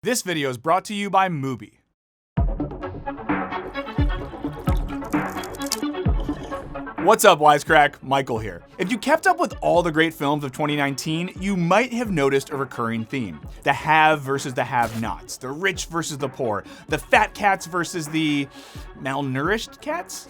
This video is brought to you by Mubi. What's up, Wisecrack? Michael here. If you kept up with all the great films of 2019, you might have noticed a recurring theme. The have versus the have-nots, the rich versus the poor, the fat cats versus the malnourished cats?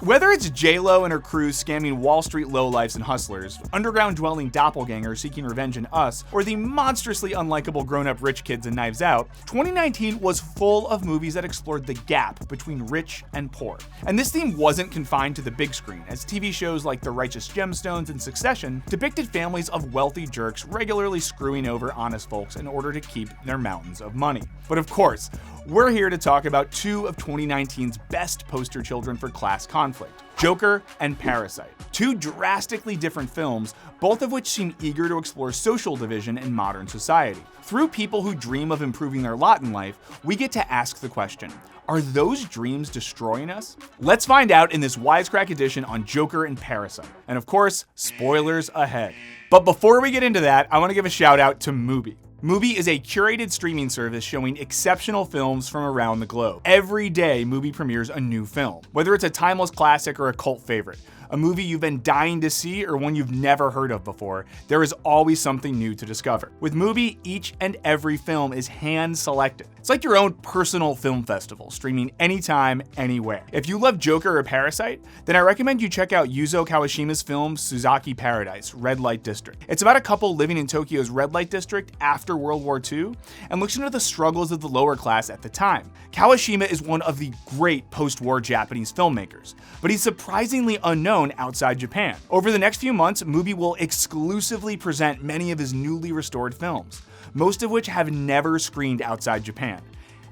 Whether it's J-Lo and her crew scamming Wall Street lowlifes and hustlers, underground-dwelling doppelgangers seeking revenge in Us, or the monstrously unlikable grown-up rich kids in Knives Out, 2019 was full of movies that explored the gap between rich and poor. And this theme wasn't confined to the big screen, as TV shows like The Righteous Gemstones and Succession depicted families of wealthy jerks regularly screwing over honest folks in order to keep their mountains of money. But of course, we're here to talk about two of 2019's best poster children for class conflict, Joker and Parasite. Two drastically different films, both of which seem eager to explore social division in modern society. Through people who dream of improving their lot in life, we get to ask the question, are those dreams destroying us? Let's find out in this Wisecrack edition on Joker and Parasite. And of course, spoilers ahead. But before we get into that, I want to give a shout out to Mubi. Mubi is a curated streaming service showing exceptional films from around the globe. Every day, Mubi premieres a new film. Whether it's a timeless classic or a cult favorite, a movie you've been dying to see or one you've never heard of before, there is always something new to discover. With Mubi, each and every film is hand-selected. It's like your own personal film festival, streaming anytime, anywhere. If you love Joker or Parasite, then I recommend you check out Yuzo Kawashima's film Suzaki Paradise, Red Light District. It's about a couple living in Tokyo's red light district after World War II and looks into the struggles of the lower class at the time. Kawashima is one of the great post-war Japanese filmmakers, but he's surprisingly unknown outside Japan. Over the next few months, Mubi will exclusively present many of his newly restored films, most of which have never screened outside Japan.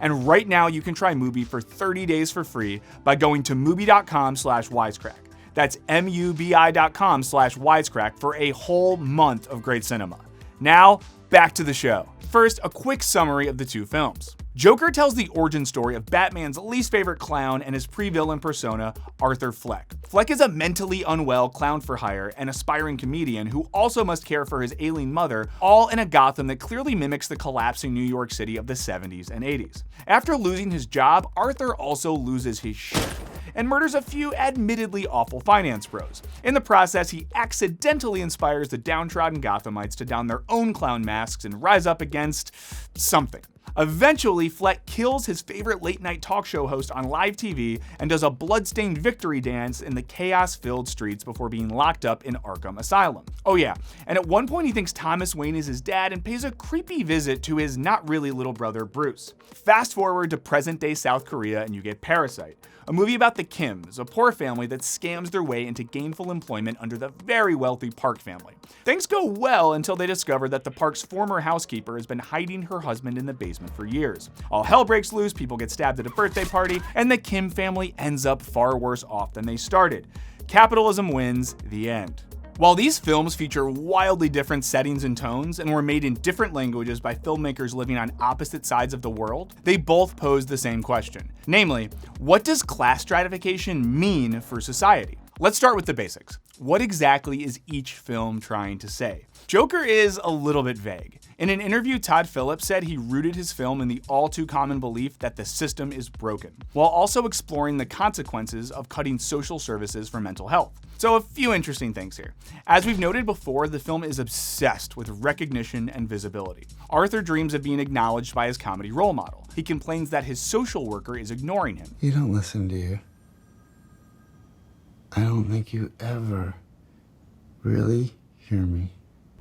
And right now you can try Mubi for 30 days for free by going to mubi.com/wisecrack. That's mubi.com/wisecrack for a whole month of great cinema. Now, back to the show. First, a quick summary of the two films. Joker tells the origin story of Batman's least favorite clown and his pre-villain persona, Arthur Fleck. Fleck is a mentally unwell clown for hire and aspiring comedian who also must care for his ailing mother, all in a Gotham that clearly mimics the collapsing New York City of the 70s and 80s. After losing his job, Arthur also loses his shit and murders a few admittedly awful finance bros. In the process, he accidentally inspires the downtrodden Gothamites to don their own clown masks and rise up against something. Eventually, Fleck kills his favorite late-night talk show host on live TV and does a blood-stained victory dance in the chaos-filled streets before being locked up in Arkham Asylum. Oh yeah, and at one point he thinks Thomas Wayne is his dad and pays a creepy visit to his not-really little brother, Bruce. Fast forward to present-day South Korea and you get Parasite, a movie about the Kims, a poor family that scams their way into gainful employment under the very wealthy Park family. Things go well until they discover that the Park's former housekeeper has been hiding her husband in the basement for years. All hell breaks loose, people get stabbed at a birthday party, and the Kim family ends up far worse off than they started. Capitalism wins, the end. While these films feature wildly different settings and tones and were made in different languages by filmmakers living on opposite sides of the world, they both pose the same question. Namely, what does class stratification mean for society? Let's start with the basics. What exactly is each film trying to say? Joker is a little bit vague. In an interview, Todd Phillips said he rooted his film in the all-too-common belief that the system is broken, while also exploring the consequences of cutting social services for mental health. So a few interesting things here. As we've noted before, the film is obsessed with recognition and visibility. Arthur dreams of being acknowledged by his comedy role model. He complains that his social worker is ignoring him. You don't listen, do you? I don't think you ever really hear me.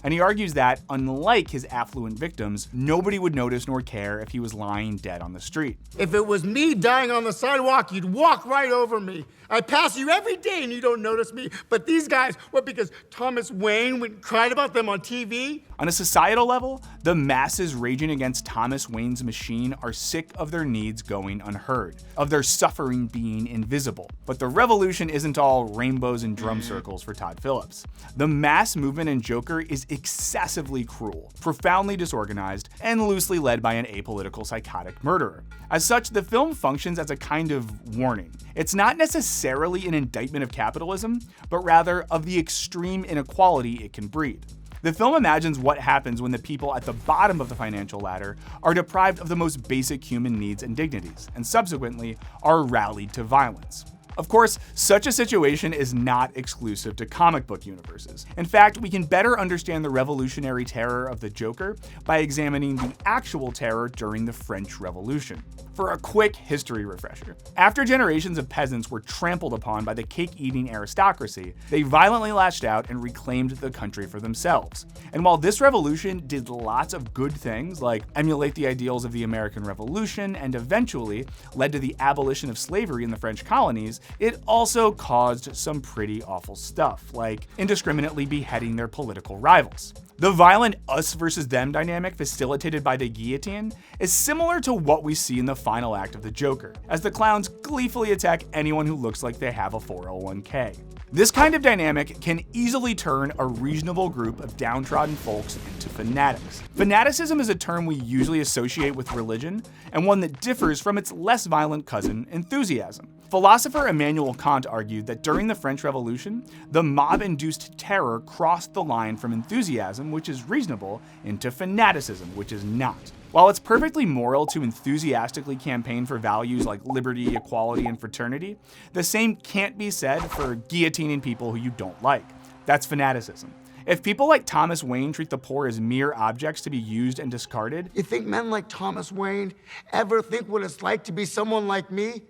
And he argues that, unlike his affluent victims, nobody would notice nor care if he was lying dead on the street. If it was me dying on the sidewalk, you'd walk right over me. I pass you every day and you don't notice me. But these guys, what, because Thomas Wayne cried about them on TV? On a societal level, the masses raging against Thomas Wayne's machine are sick of their needs going unheard, of their suffering being invisible. But the revolution isn't all rainbows and drum circles for Todd Phillips. The mass movement in Joker is excessively cruel, profoundly disorganized, and loosely led by an apolitical psychotic murderer. As such, the film functions as a kind of warning. It's not necessarily an indictment of capitalism, but rather of the extreme inequality it can breed. The film imagines what happens when the people at the bottom of the financial ladder are deprived of the most basic human needs and dignities, and subsequently are rallied to violence. Of course, such a situation is not exclusive to comic book universes. In fact, we can better understand the revolutionary terror of the Joker by examining the actual terror during the French Revolution. For a quick history refresher, after generations of peasants were trampled upon by the cake-eating aristocracy, they violently lashed out and reclaimed the country for themselves. And while this revolution did lots of good things, like emulate the ideals of the American Revolution and eventually led to the abolition of slavery in the French colonies, it also caused some pretty awful stuff, like indiscriminately beheading their political rivals. The violent us versus them dynamic facilitated by the guillotine is similar to what we see in the final act of the Joker, as the clowns gleefully attack anyone who looks like they have a 401k. This kind of dynamic can easily turn a reasonable group of downtrodden folks into fanatics. Fanaticism is a term we usually associate with religion, and one that differs from its less violent cousin, enthusiasm. Philosopher Immanuel Kant argued that during the French Revolution, the mob-induced terror crossed the line from enthusiasm, which is reasonable, into fanaticism, which is not. While it's perfectly moral to enthusiastically campaign for values like liberty, equality, and fraternity, the same can't be said for guillotining people who you don't like. That's fanaticism. If people like Thomas Wayne treat the poor as mere objects to be used and discarded, You think men like Thomas Wayne ever think what it's like to be someone like me?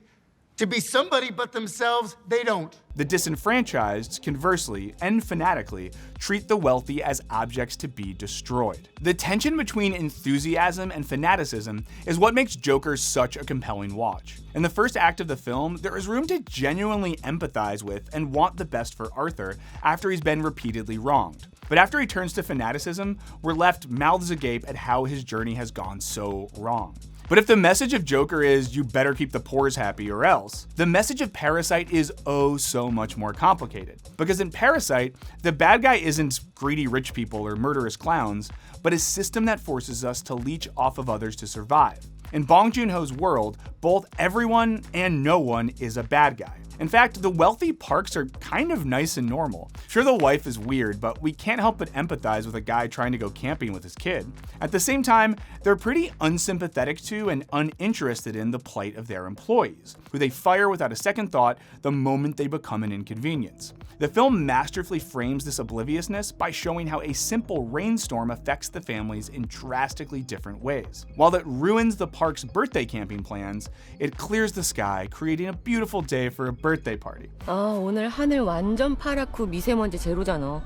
To be somebody but themselves? They don't. the disenfranchised, conversely, and fanatically, treat the wealthy as objects to be destroyed. The tension between enthusiasm and fanaticism is what makes Joker such a compelling watch. In the first act of the film, there is room to genuinely empathize with and want the best for Arthur after he's been repeatedly wronged. But after he turns to fanaticism, we're left mouths agape at how his journey has gone so wrong. But if the message of Joker is, you better keep the poors happy or else, the message of Parasite is oh so much more complicated. Because in Parasite, the bad guy isn't greedy rich people or murderous clowns, but a system that forces us to leech off of others to survive. In Bong Joon-ho's world, both everyone and no one is a bad guy. In fact, the wealthy Parks are kind of nice and normal. Sure, the wife is weird, but we can't help but empathize with a guy trying to go camping with his kid. At the same time, they're pretty unsympathetic to and uninterested in the plight of their employees, who they fire without a second thought the moment they become an inconvenience. The film masterfully frames this obliviousness by showing how a simple rainstorm affects the families in drastically different ways. While it ruins the Parks' birthday camping plans, it clears the sky, creating a beautiful day for a birthday party. 오늘 하늘 완전 파랗고 미세먼지 제로잖아.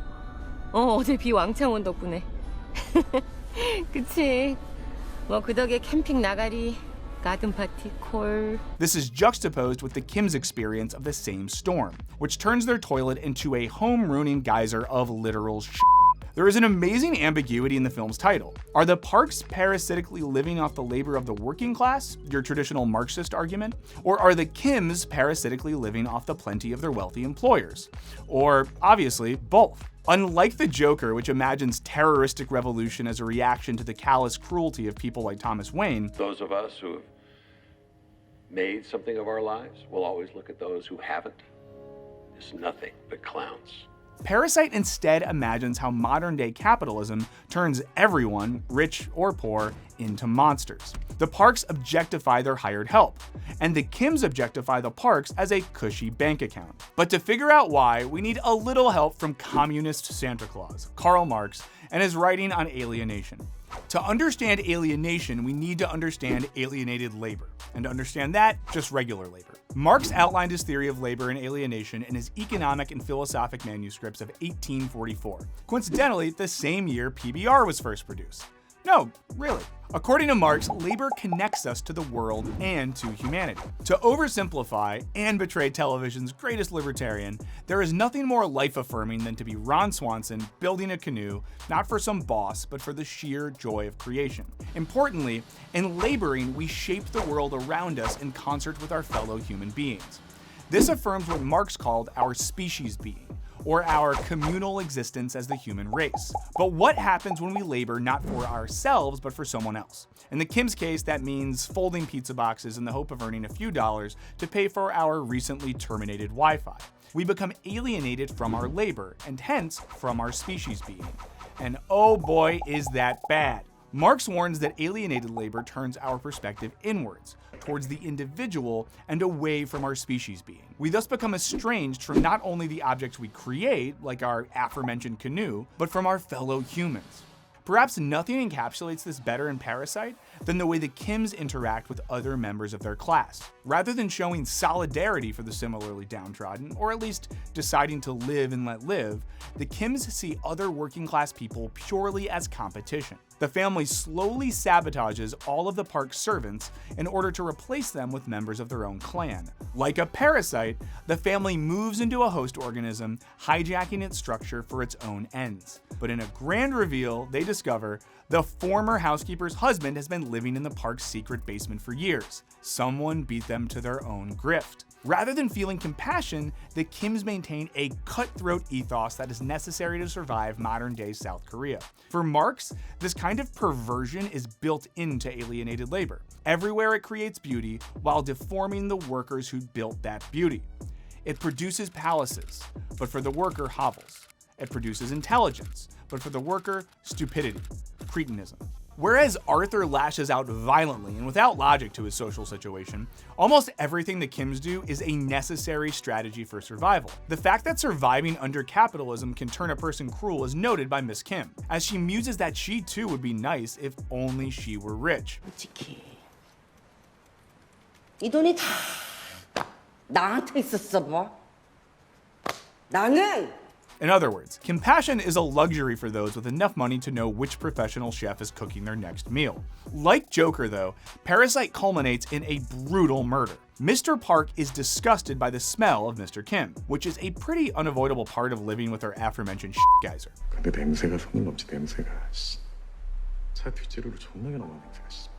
어제 비 왕창 온 덕분에. 그치? 그 덕에 캠핑 나가리, 가든 파티 콜. This is juxtaposed with the Kim's experience of the same storm, which turns their toilet into a home-ruining geyser of literal shit. There is an amazing ambiguity in the film's title. Are the Parks parasitically living off the labor of the working class, your traditional Marxist argument? Or are the Kims parasitically living off the plenty of their wealthy employers? Or, obviously, both. Unlike the Joker, which imagines terroristic revolution as a reaction to the callous cruelty of people like Thomas Wayne, those of us who have made something of our lives will always look at those who haven't as nothing but clowns. Parasite instead imagines how modern-day capitalism turns everyone, rich or poor, into monsters. The Parks objectify their hired help, and the Kims objectify the Parks as a cushy bank account. But to figure out why, we need a little help from communist Santa Claus, Karl Marx, and his writing on alienation. To understand alienation, we need to understand alienated labor, and to understand that, just regular labor. Marx outlined his theory of labor and alienation in his economic and philosophic manuscripts of 1844, coincidentally the same year PBR was first produced. No, really. According to Marx, labor connects us to the world and to humanity. To oversimplify and betray television's greatest libertarian, there is nothing more life-affirming than to be Ron Swanson building a canoe, not for some boss, but for the sheer joy of creation. Importantly, in laboring, we shape the world around us in concert with our fellow human beings. This affirms what Marx called our species being, or our communal existence as the human race. But what happens when we labor not for ourselves, but for someone else? In the Kim's case, that means folding pizza boxes in the hope of earning a few dollars to pay for our recently terminated Wi-Fi. We become alienated from our labor, and hence from our species being. And oh boy, is that bad. Marx warns that alienated labor turns our perspective inwards, towards the individual and away from our species being. We thus become estranged from not only the objects we create, like our aforementioned canoe, but from our fellow humans. Perhaps nothing encapsulates this better in Parasite than the way the Kims interact with other members of their class. Rather than showing solidarity for the similarly downtrodden, or at least deciding to live and let live, the Kims see other working class people purely as competition. The family slowly sabotages all of the park's servants in order to replace them with members of their own clan. Like a parasite, the family moves into a host organism, hijacking its structure for its own ends. But in a grand reveal, they discover the former housekeeper's husband has been living in the park's secret basement for years. Someone beat them to their own grift. Rather than feeling compassion, the Kims maintain a cutthroat ethos that is necessary to survive modern-day South Korea. For Marx, this kind of perversion is built into alienated labor. Everywhere it creates beauty while deforming the workers who built that beauty. It produces palaces, but for the worker, hovels. It produces intelligence, but for the worker, stupidity, cretinism. Whereas Arthur lashes out violently and without logic to his social situation, almost everything the Kims do is a necessary strategy for survival. The fact that surviving under capitalism can turn a person cruel is noted by Miss Kim, as she muses that she too would be nice if only she were rich. 솔직히 이 돈이 다 나한테 있었어 뭐? 나는 In other words, compassion is a luxury for those with enough money to know which professional chef is cooking their next meal. Like Joker though, Parasite culminates in a brutal murder. Mr. Park is disgusted by the smell of Mr. Kim, which is a pretty unavoidable part of living with our aforementioned geyser. 근데 냄새가 손을 넘지 냄새가 차 뒷재료로 존나게 나는 냄새가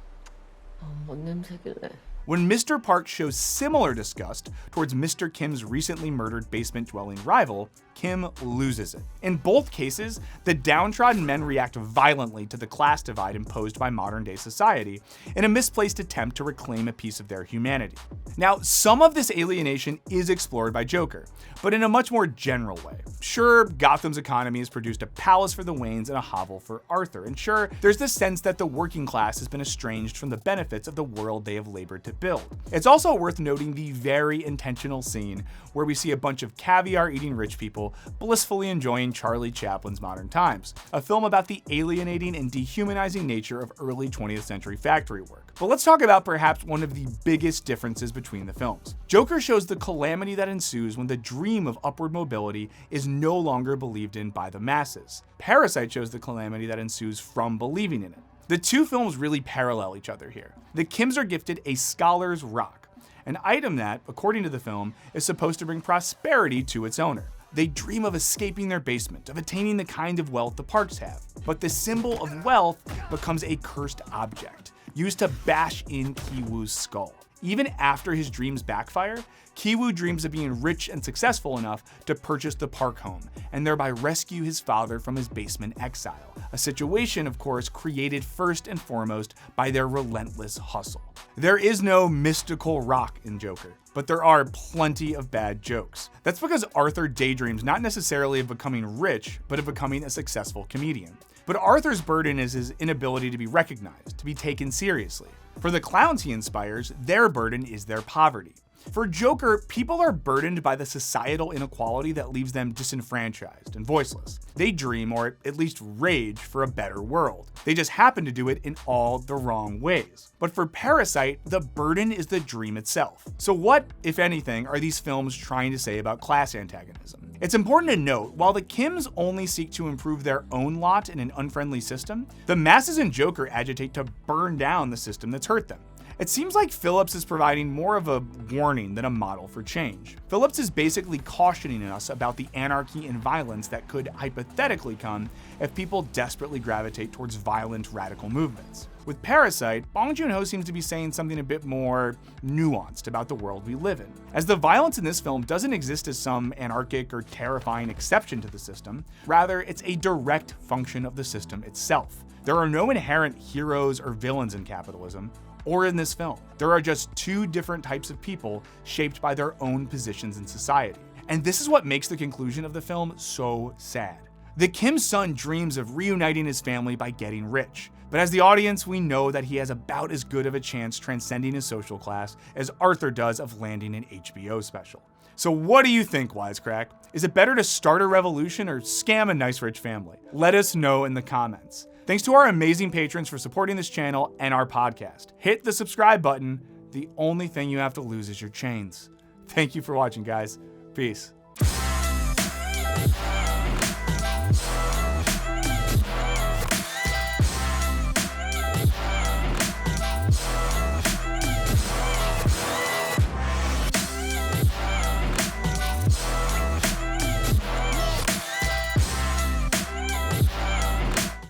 뭔 냄새길래? When Mr. Park shows similar disgust towards Mr. Kim's recently murdered basement-dwelling rival, Kim loses it. In both cases, the downtrodden men react violently to the class divide imposed by modern-day society in a misplaced attempt to reclaim a piece of their humanity. Now, some of this alienation is explored by Joker, but in a much more general way. Sure, Gotham's economy has produced a palace for the Waynes and a hovel for Arthur, and sure, there's the sense that the working class has been estranged from the benefits of the world they have labored to build. It's also worth noting the very intentional scene where we see a bunch of caviar-eating rich people blissfully enjoying Charlie Chaplin's Modern Times, a film about the alienating and dehumanizing nature of early 20th century factory work. But let's talk about perhaps one of the biggest differences between the films. Joker shows the calamity that ensues when the dream of upward mobility is no longer believed in by the masses. Parasite shows the calamity that ensues from believing in it. The two films really parallel each other here. The Kims are gifted a scholar's rock, an item that, according to the film, is supposed to bring prosperity to its owner. They dream of escaping their basement, of attaining the kind of wealth the Parks have. But the symbol of wealth becomes a cursed object, used to bash in Ki-woo's skull. Even after his dreams backfire, Ki-woo dreams of being rich and successful enough to purchase the Park home, and thereby rescue his father from his basement exile. A situation, of course, created first and foremost by their relentless hustle. There is no mystical rock in Joker, but there are plenty of bad jokes. That's because Arthur daydreams not necessarily of becoming rich, but of becoming a successful comedian. But Arthur's burden is his inability to be recognized, to be taken seriously. For the clowns he inspires, their burden is their poverty. For Joker, people are burdened by the societal inequality that leaves them disenfranchised and voiceless. They dream, or at least rage, for a better world. They just happen to do it in all the wrong ways. But for Parasite, the burden is the dream itself. So what, if anything, are these films trying to say about class antagonism? It's important to note, while the Kims only seek to improve their own lot in an unfriendly system, the masses in Joker agitate to burn down the system that's hurt them. It seems like Phillips is providing more of a warning than a model for change. Phillips is basically cautioning us about the anarchy and violence that could hypothetically come if people desperately gravitate towards violent, radical movements. With Parasite, Bong Joon-ho seems to be saying something a bit more nuanced about the world we live in. As the violence in this film doesn't exist as some anarchic or terrifying exception to the system, rather it's a direct function of the system itself. There are no inherent heroes or villains in capitalism, or in this film. There are just two different types of people shaped by their own positions in society. And this is what makes the conclusion of the film so sad. The Kim's son dreams of reuniting his family by getting rich. But as the audience, we know that he has about as good of a chance transcending his social class as Arthur does of landing an HBO special. So what do you think, Wisecrack? Is it better to start a revolution or scam a nice rich family? Let us know in the comments. Thanks to our amazing patrons for supporting this channel and our podcast. Hit the subscribe button. The only thing you have to lose is your chains. Thank you for watching, guys. Peace.